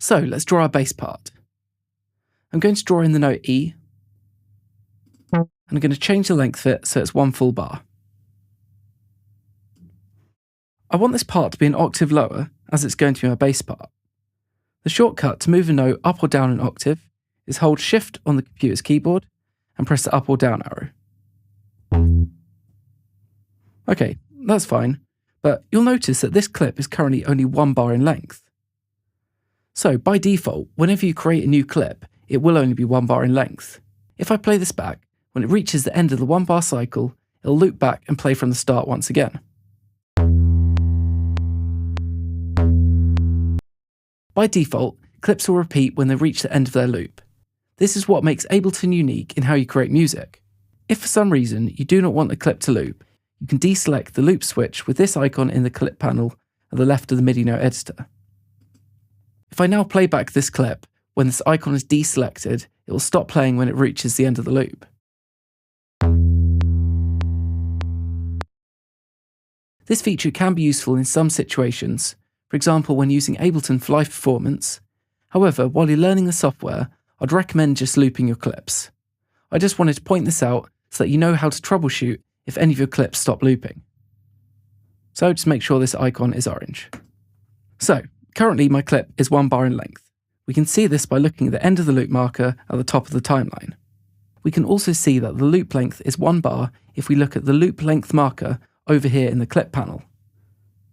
So let's draw our bass part. I'm going to draw in the note E, and I'm going to change the length of it so it's one full bar. I want this part to be an octave lower, as it's going to be my bass part. The shortcut to move a note up or down an octave is hold Shift on the computer's keyboard and press the up or down arrow. Okay, that's fine, but you'll notice that this clip is currently only 1 bar in length. So by default, whenever you create a new clip, it will only be 1 bar in length. If I play this back, when it reaches the end of the 1 bar cycle, it'll loop back and play from the start once again. By default, clips will repeat when they reach the end of their loop. This is what makes Ableton unique in how you create music. If for some reason you do not want the clip to loop, you can deselect the loop switch with this icon in the clip panel at the left of the MIDI note editor. If I now play back this clip, when this icon is deselected, it will stop playing when it reaches the end of the loop. This feature can be useful in some situations, for example when using Ableton for live performance. However, while you're learning the software, I'd recommend just looping your clips. I just wanted to point this out so that you know how to troubleshoot if any of your clips stop looping. So just make sure this icon is orange. So, currently my clip is 1 bar in length. We can see this by looking at the end of the loop marker at the top of the timeline. We can also see that the loop length is 1 bar if we look at the loop length marker over here in the clip panel.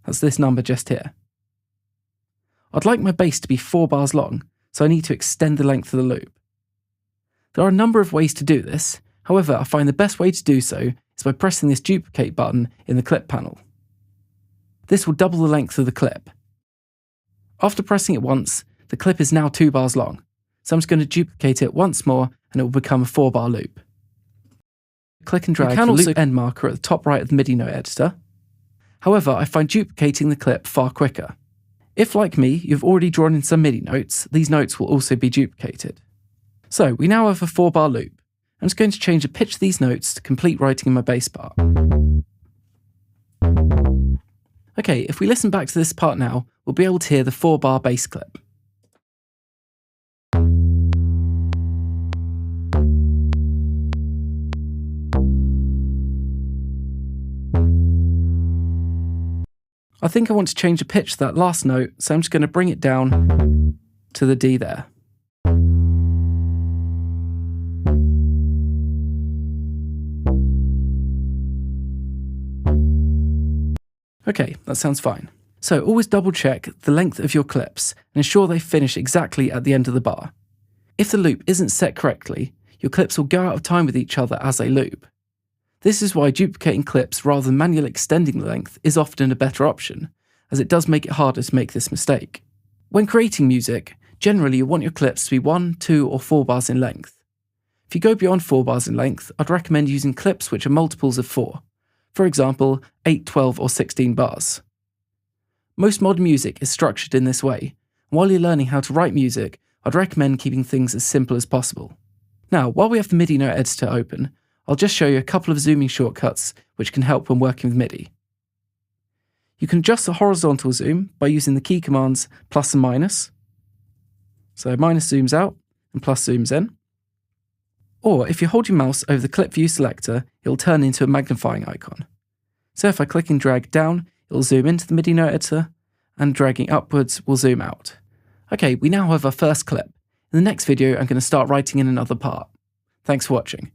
That's this number just here. I'd like my bass to be 4 bars long, so I need to extend the length of the loop. There are a number of ways to do this, however I find the best way to do so is by pressing this duplicate button in the clip panel. This will double the length of the clip. After pressing it once, the clip is now 2 bars long, so I'm just going to duplicate it once more and it will become a 4 bar loop. Click and drag the loop end marker at the top right of the MIDI note editor. However, I find duplicating the clip far quicker. If, like me, you've already drawn in some MIDI notes, these notes will also be duplicated. So we now have a 4 bar loop. I'm just going to change the pitch of these notes to complete writing in my bass part. Okay, if we listen back to this part now, we'll be able to hear the 4 bar bass clip. I think I want to change the pitch to that last note, so I'm just going to bring it down to the D there. Okay, that sounds fine. So always double check the length of your clips and ensure they finish exactly at the end of the bar. If the loop isn't set correctly, your clips will go out of time with each other as they loop. This is why duplicating clips rather than manually extending the length is often a better option, as it does make it harder to make this mistake. When creating music, generally you want your clips to be 1, 2 or 4 bars in length. If you go beyond 4 bars in length, I'd recommend using clips which are multiples of 4. For example, 8, 12 or 16 bars. Most modern music is structured in this way, and while you're learning how to write music, I'd recommend keeping things as simple as possible. Now, while we have the MIDI note editor open, I'll just show you a couple of zooming shortcuts which can help when working with MIDI. You can adjust the horizontal zoom by using the key commands plus and minus. So minus zooms out and plus zooms in. Or if you hold your mouse over the clip view selector, it'll turn into a magnifying icon. So if I click and drag down, it'll zoom into the MIDI note editor, and dragging upwards will zoom out. Okay, we now have our first clip. In the next video, I'm going to start writing in another part. Thanks for watching.